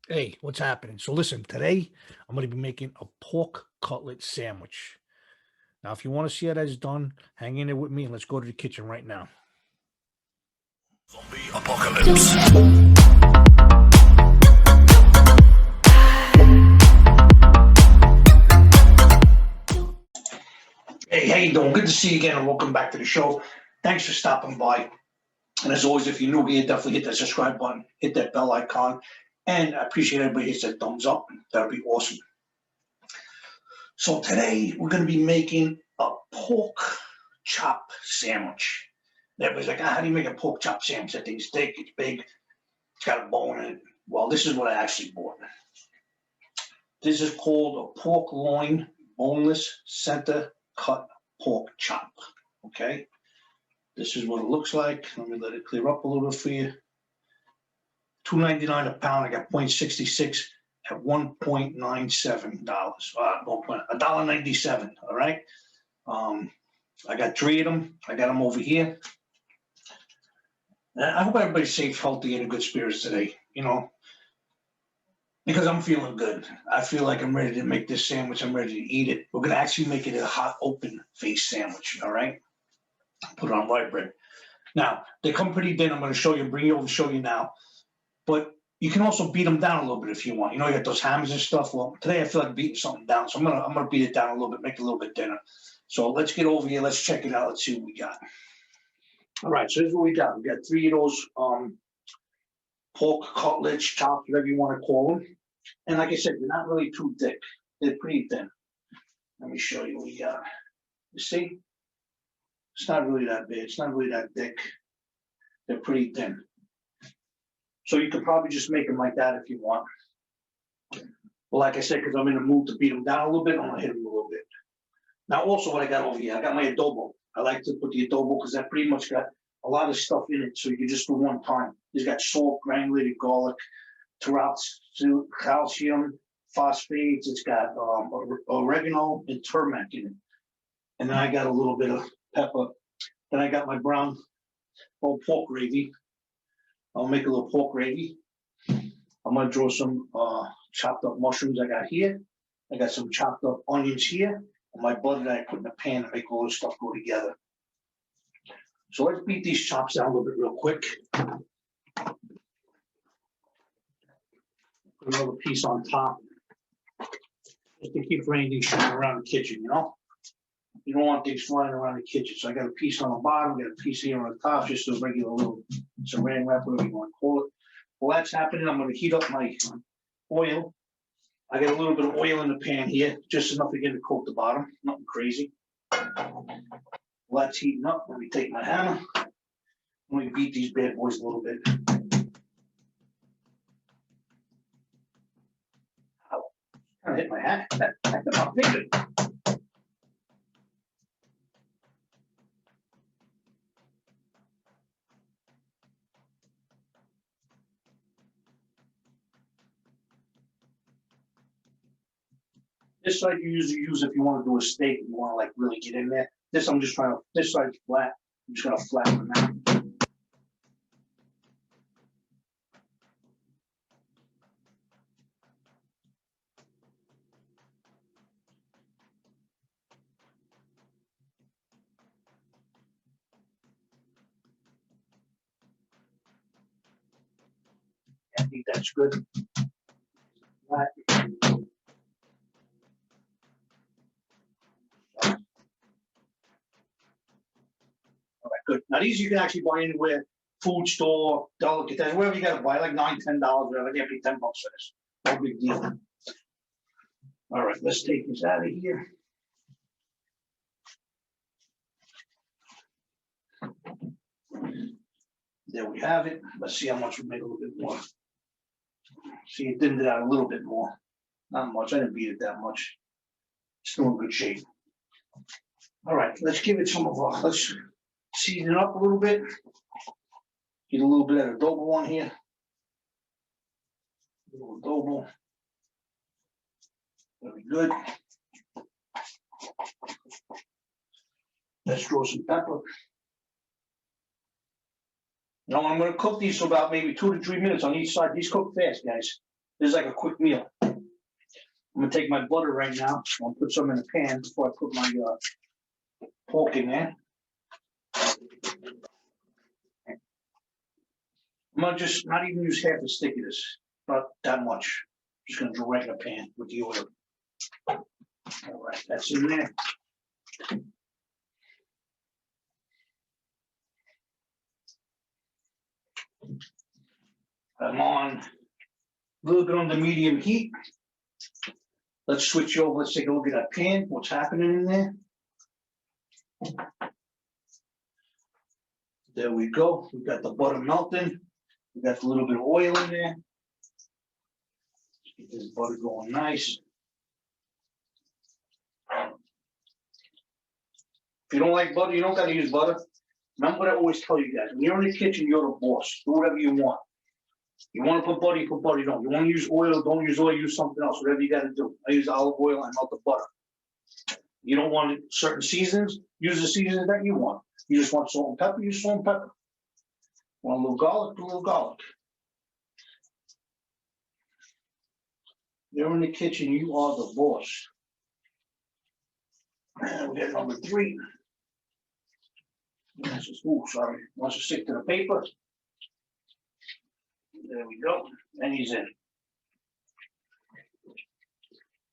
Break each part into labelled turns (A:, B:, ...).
A: Hey, what's happening? So listen, today I'm going to be making a pork cutlet sandwich. Now, if you want to see how that's done, hang in there with me and let's go to the kitchen right now.
B: Zombie apocalypse.
A: Hey, how you doing? Good to see you again and welcome back to the show. Thanks for stopping by. And as always, if you're new here, definitely hit that subscribe button, hit that bell icon, and I appreciate everybody hits that thumbs up. That'd be awesome. So today we're going to be making a pork chop sandwich. And everybody's like, how do you make a pork chop sandwich? That thing's thick, it's big, it's got a bone in it. Well, this is what I actually bought. This is called a pork loin boneless center cut pork chop. Okay, this is what it looks like. Let me let it clear up a little bit for you. $2.99 a pound. I got 0.66 at $1.97. $1.97. All right. I got three of them. I got them over here. And I hope everybody's safe, healthy, and in good spirits today. Because I'm feeling good. I feel like I'm ready to make this sandwich. I'm ready to eat it. We're gonna actually make it a hot, open face sandwich. All right. Put it on rye bread. Now they come pretty thin. I'm gonna show you. Bring you over to show you now. But you can also beat them down a little bit if you want. You got those hammers and stuff. Well, today I feel like beating something down, so I'm gonna beat it down a little bit, make it a little bit thinner. So let's get over here. Let's check it out. Let's see what we got. All right. So here's what we got. We got three of those pork cutlets, chops, whatever you want to call them. And like I said, they're not really too thick. They're pretty thin. Let me show you what we got. You see? It's not really that big. It's not really that thick. They're pretty thin. So you could probably just make them like that if you want. Well, like I said, because I'm in the mood to beat them down a little bit, I'm going to hit them a little bit. Now, also what I got over here, I got my adobo. I like to put the adobo because that pretty much got a lot of stuff in it, so you can just do one time. It's got salt, granulated garlic, calcium, phosphates. It's got oregano and turmeric in it. And then I got a little bit of pepper. Then I got my brown pork gravy. I'll make a little pork gravy. I'm gonna draw some chopped up mushrooms I got here. I got some chopped up onions here. And my butter that I put in the pan to make all this stuff go together. So let's beat these chops down a little bit real quick. Put another piece on top. Just to keep anything shooting around the kitchen, You don't want things flying around the kitchen. So I got a piece on the bottom, got a piece here on the top, just a regular little saran wrap, whatever you want to call it. While that's happening, I'm going to heat up my oil. I got a little bit of oil in the pan here, just enough again to coat the bottom, nothing crazy. While that's heating up, let me take my hammer. Let me beat these bad boys a little bit. Ow. I hit my hat. That's not big. This side you usually use if you want to do a steak and you want to like really get in there. This I'm just trying to, this side's flat. I'm just gonna flatten them out. I think that's good. Flat. All right, good. Now these you can actually buy anywhere, food store, delicatessen, wherever you gotta buy, like $9, $10, whatever. They pay $10 for this. No big deal. All right, let's take this out of here. There we have it. Let's see how much we make a little bit more. See, it thinned it out a little bit more. Not much. I didn't beat it that much. Still in good shape. All right, let's give it some of our, let's season it up a little bit. Get a little bit of adobo on here. A little adobo. Very good. Let's throw some pepper. Now I'm going to cook these for about maybe 2 to 3 minutes on each side. These cook fast, guys. This is like a quick meal. I'm gonna take my butter right now. I'm gonna put some in the pan before I put my pork in there. I'm gonna just not even use half a stick of this, not that much. Just gonna go right in the pan with the oil. All right, that's in there. I'm on a little bit on the medium heat. Let's switch over. Let's take a look at that pan. What's happening in there? There we go. We got the butter melting. We got a little bit of oil in there. Get this butter going nice. If you don't like butter, you don't got to use butter. Remember what I always tell you guys. When you're in the kitchen, you're the boss. Do whatever you want. You want to put butter, you put butter. You don't. You want to use oil, don't use oil, use something else. Whatever you got to do. I use olive oil, I melt the butter. You don't want certain seasons, use the seasons that you want. You just want salt and pepper, use salt and pepper. Want a little garlic, do a little garlic. You're in the kitchen, you are the boss. And we got number 3. Oh, sorry. Wants to stick to the paper. There we go. And he's in.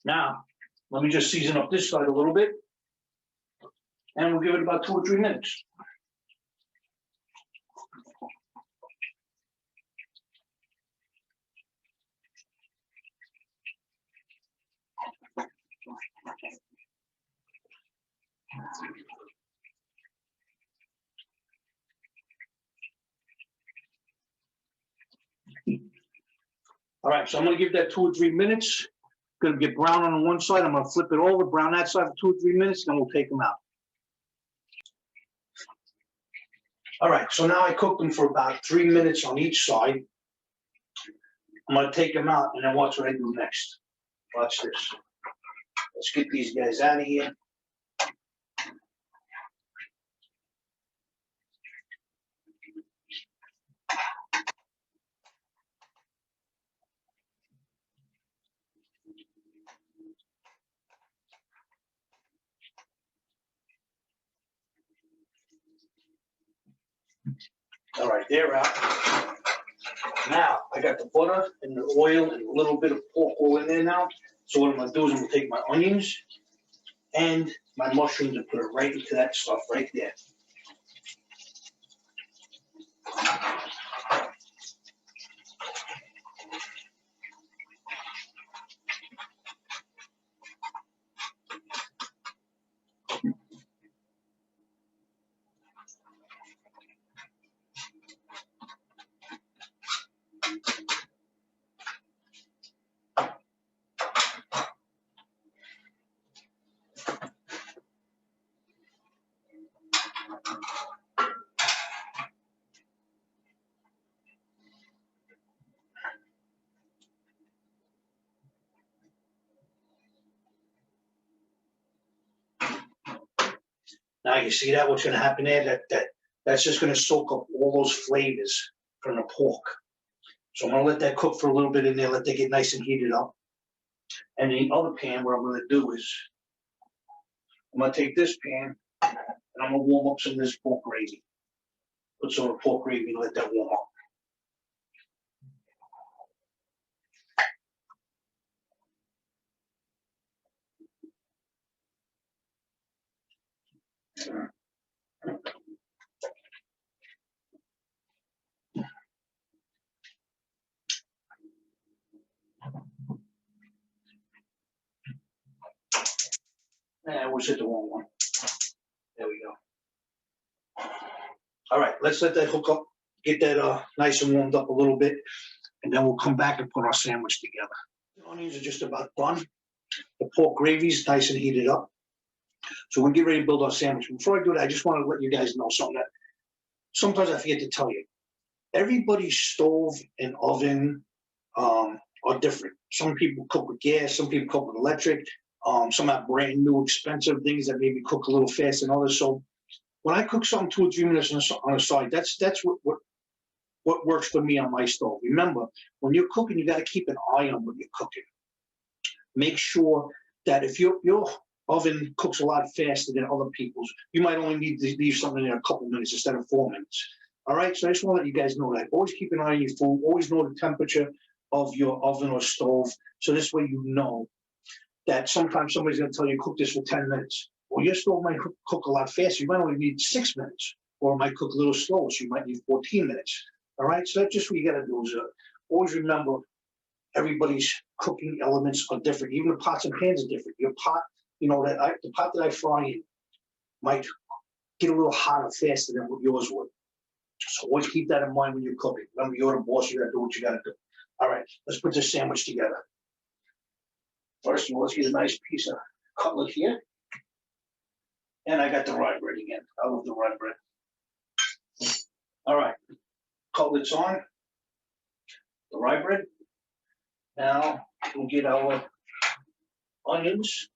A: Now, let me just season up this side a little bit. And we'll give it about 2 or 3 minutes. All right, so I'm gonna give that 2 or 3 minutes. Gonna get brown on one side. I'm gonna flip it over, brown that side for 2 or 3 minutes, then we'll take them out. All right, so now I cooked them for about 3 minutes on each side. I'm gonna take them out and then watch what I do next. Watch this. Let's get these guys out of here. All right, they're out. Now, I got the butter and the oil and a little bit of pork oil in there now. So what I'm gonna do is I'm gonna take my onions and my mushrooms and put it right into that stuff right there. Now you see that what's gonna happen there? That's just gonna soak up all those flavors from the pork. So I'm gonna let that cook for a little bit in there, let that get nice and heated up. And the other pan, what I'm gonna do is, I'm gonna take this pan and I'm gonna warm up some of this pork gravy. Put some of the pork gravy and let that warm up. And we'll hit the wrong one. There we go. All right, let's let that hook up, get that nice and warmed up a little bit, and then we'll come back and put our sandwich together. The onions are just about done. The pork gravy's nice and heated up. So we'll get ready to build our sandwich. Before I do that, I just want to let you guys know something that sometimes I forget to tell you. Everybody's stove and oven are different. Some people cook with gas, some people cook with electric. Some have brand new expensive things that maybe cook a little faster than others. So when I cook something 2 or 3 minutes on a side, that's what what works for me on my stove. Remember, when you're cooking, you got to keep an eye on what you're cooking. Make sure that if your oven cooks a lot faster than other people's, you might only need to leave something in a couple minutes instead of 4 minutes. All right, so I just want to let you guys know that. Always keep an eye on your food. Always know the temperature of your oven or stove. So this way you know that sometimes somebody's going to tell you cook this for 10 minutes. Well, your stove might cook a lot faster. You might only need 6 minutes, or it might cook a little slower, so you might need 14 minutes. All right, so that's just what you got to do is always remember everybody's cooking elements are different. Even the pots and pans are different. Your pot, you know, the pot that I fry in might get a little hotter faster than what yours would. So always keep that in mind when you're cooking. Remember, you're the boss. You got to do what you got to do. All right, let's put this sandwich together. First of all, let's get a nice piece of cutlet here. And I got the rye bread again. I love the rye bread. All right, cutlet's on. The rye bread. Now we'll get our onions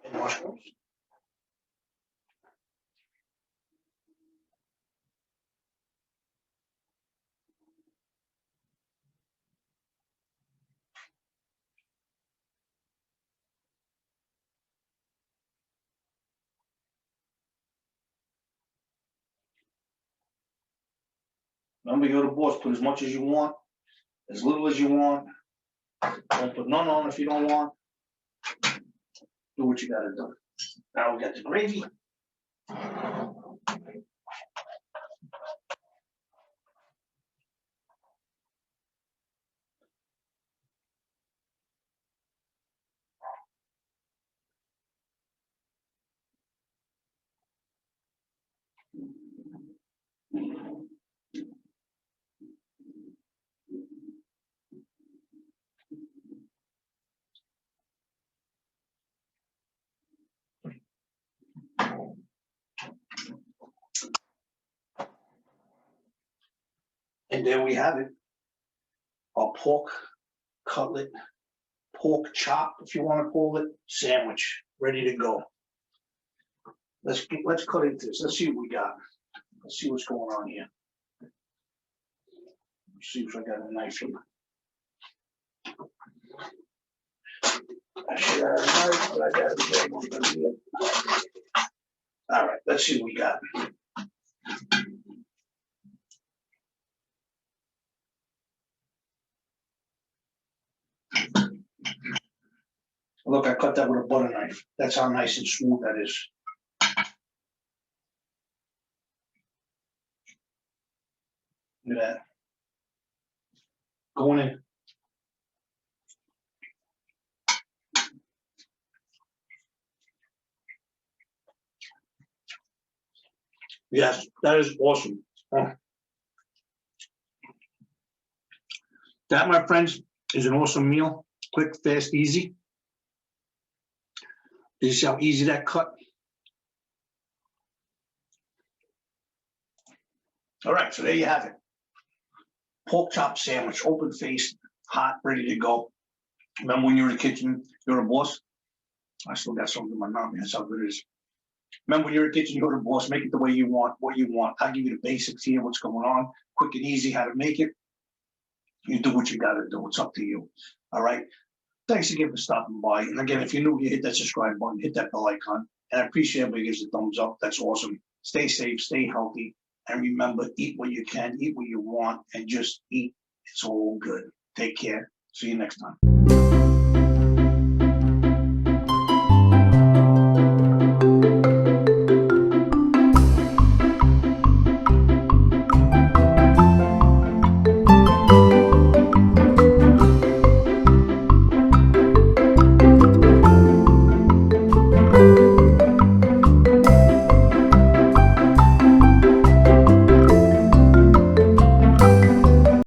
A: and mushrooms. Remember, you're the boss. Put as much as you want, as little as you want. Don't put none on if you don't want. Do what you got to do. Now we got the gravy. And there we have it. Our pork cutlet, pork chop, if you want to call it, sandwich, ready to go. Let's cut into this. Let's see what we got. Let's see what's going on here. Let's see if I got a knife here. I should have a knife, but I got a big one here. All right, let's see what we got. Look, I cut that with a butter knife. That's how nice and smooth that is. Look at that. Going in. Yes, that is awesome. That, my friends, is an awesome meal. Quick, fast, easy. You see how easy that cut? All right, so there you have it. Pork chop sandwich, open faced, hot, ready to go. Remember when you're in the kitchen, you're a boss? I still got something in my mouth, that's how good it is. Remember when you're in the kitchen, you're the boss, make it the way you want, what you want. I'll give you the basics here, what's going on, quick and easy, how to make it. You do what you gotta do, it's up to you, all right? Thanks again for stopping by. And again, if you're new here, hit that subscribe button, hit that bell icon. And I appreciate everybody gives a thumbs up, that's awesome. Stay safe, stay healthy. And remember, eat what you can, eat what you want, and just eat. It's all good. Take care. See you next time.